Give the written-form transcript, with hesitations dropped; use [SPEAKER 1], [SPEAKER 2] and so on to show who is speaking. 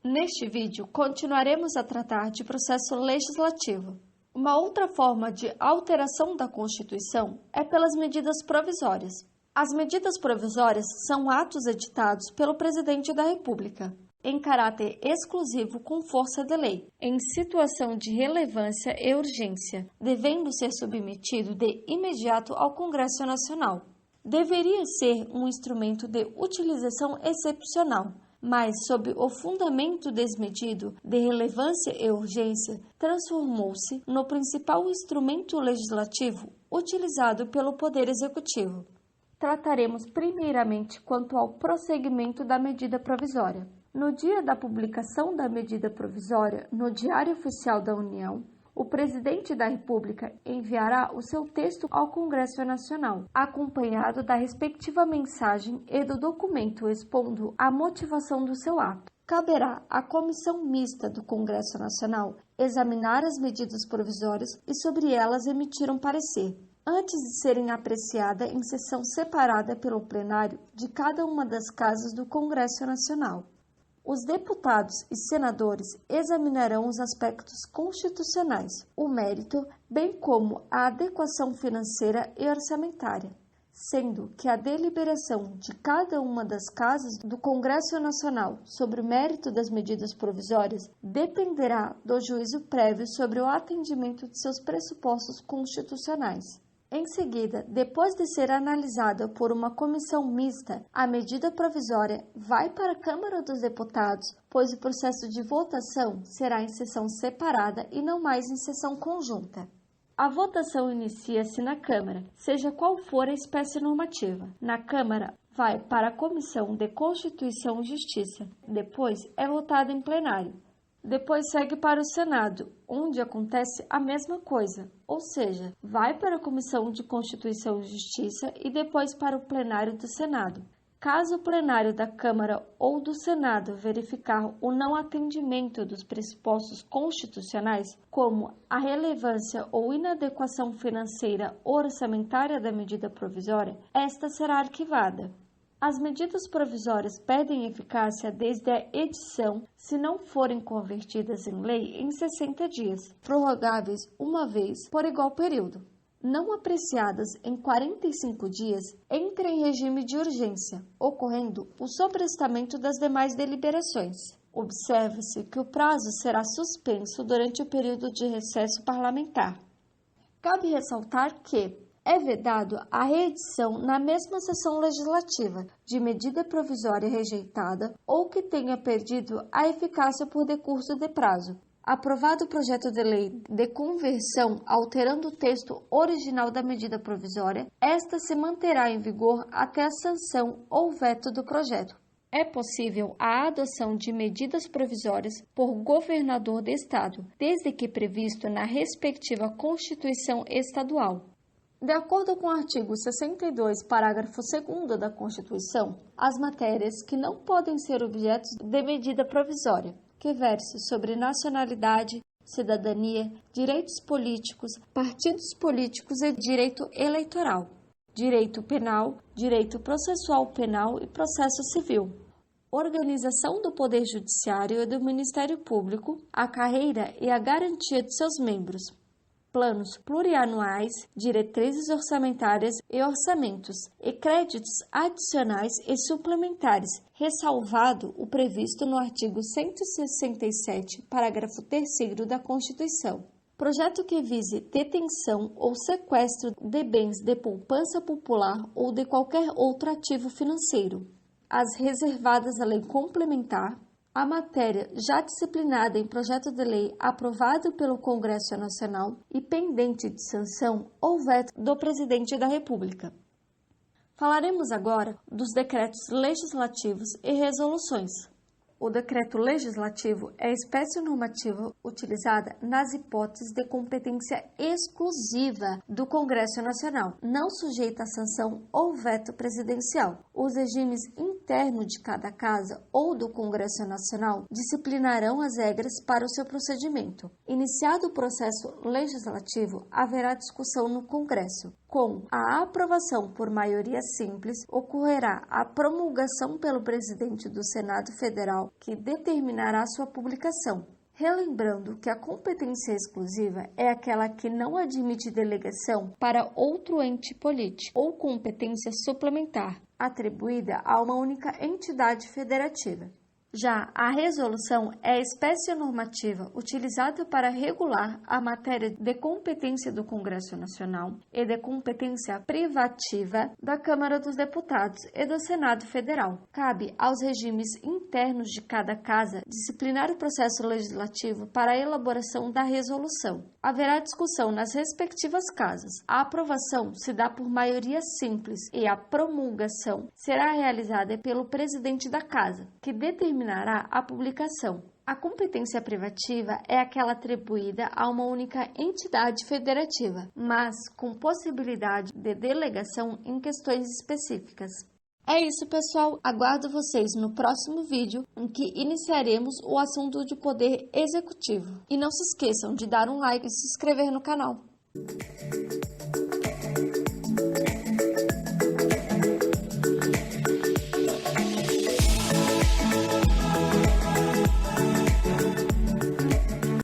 [SPEAKER 1] Neste vídeo, continuaremos a tratar de processo legislativo. Uma outra forma de alteração da Constituição é pelas medidas provisórias. As medidas provisórias são atos editados pelo Presidente da República, em caráter exclusivo com força de lei, em situação de relevância e urgência, devendo ser submetido de imediato ao Congresso Nacional. Deveria ser um instrumento de utilização excepcional, mas, sob o fundamento desmedido de relevância e urgência, transformou-se no principal instrumento legislativo utilizado pelo Poder Executivo. Trataremos primeiramente quanto ao prosseguimento da medida provisória. No dia da publicação da medida provisória no Diário Oficial da União, o Presidente da República enviará o seu texto ao Congresso Nacional, acompanhado da respectiva mensagem e do documento expondo a motivação do seu ato. Caberá à Comissão Mista do Congresso Nacional examinar as medidas provisórias e sobre elas emitir um parecer, antes de serem apreciadas em sessão separada pelo plenário de cada uma das casas do Congresso Nacional. Os deputados e senadores examinarão os aspectos constitucionais, o mérito, bem como a adequação financeira e orçamentária, sendo que a deliberação de cada uma das casas do Congresso Nacional sobre o mérito das medidas provisórias dependerá do juízo prévio sobre o atendimento de seus pressupostos constitucionais. Em seguida, depois de ser analisada por uma comissão mista, a medida provisória vai para a Câmara dos Deputados, pois o processo de votação será em sessão separada e não mais em sessão conjunta. A votação inicia-se na Câmara, seja qual for a espécie normativa. Na Câmara, vai para a Comissão de Constituição e Justiça. Depois, é votada em plenário. Depois segue para o Senado, onde acontece a mesma coisa, ou seja, vai para a Comissão de Constituição e Justiça e depois para o plenário do Senado. Caso o plenário da Câmara ou do Senado verificar o não atendimento dos pressupostos constitucionais, como a relevância ou inadequação financeira ou orçamentária da medida provisória, esta será arquivada. As medidas provisórias perdem eficácia desde a edição, se não forem convertidas em lei, em 60 dias, prorrogáveis uma vez por igual período. Não apreciadas em 45 dias, entra em regime de urgência, ocorrendo o sobrestamento das demais deliberações. Observa-se que o prazo será suspenso durante o período de recesso parlamentar. Cabe ressaltar que é vedado a reedição na mesma sessão legislativa de medida provisória rejeitada ou que tenha perdido a eficácia por decurso de prazo. Aprovado o projeto de lei de conversão alterando o texto original da medida provisória, esta se manterá em vigor até a sanção ou veto do projeto. É possível a adoção de medidas provisórias por governador de estado, desde que previsto na respectiva Constituição estadual. De acordo com o artigo 62, parágrafo 2º da Constituição, as matérias que não podem ser objetos de medida provisória, que verse sobre nacionalidade, cidadania, direitos políticos, partidos políticos e direito eleitoral, direito penal, direito processual penal e processo civil, organização do Poder Judiciário e do Ministério Público, a carreira e a garantia de seus membros, planos plurianuais, diretrizes orçamentárias e orçamentos, e créditos adicionais e suplementares, ressalvado o previsto no artigo 167, parágrafo 3º da Constituição. Projeto que vise detenção ou sequestro de bens de poupança popular ou de qualquer outro ativo financeiro. As reservadas à lei complementar, a matéria já disciplinada em projeto de lei aprovado pelo Congresso Nacional e pendente de sanção ou veto do Presidente da República. Falaremos agora dos decretos legislativos e resoluções. O decreto legislativo é a espécie normativa utilizada nas hipóteses de competência exclusiva do Congresso Nacional, não sujeita a sanção ou veto presidencial. Os regimes interno de cada casa ou do Congresso Nacional disciplinarão as regras para o seu procedimento. Iniciado o processo legislativo, haverá discussão no Congresso. Com a aprovação por maioria simples, ocorrerá a promulgação pelo presidente do Senado Federal, que determinará sua publicação. Relembrando que a competência exclusiva é aquela que não admite delegação para outro ente político ou competência suplementar, atribuída a uma única entidade federativa. Já a resolução é a espécie normativa utilizada para regular a matéria de competência do Congresso Nacional e de competência privativa da Câmara dos Deputados e do Senado Federal. Cabe aos regimes internos de cada casa disciplinar o processo legislativo para a elaboração da resolução. Haverá discussão nas respectivas casas. A aprovação se dá por maioria simples e a promulgação será realizada pelo presidente da casa, que determinará a publicação. A competência privativa é aquela atribuída a uma única entidade federativa, mas com possibilidade de delegação em questões específicas. É isso, pessoal. Aguardo vocês no próximo vídeo, em que iniciaremos o assunto de poder executivo. E não se esqueçam de dar um like e se inscrever no canal.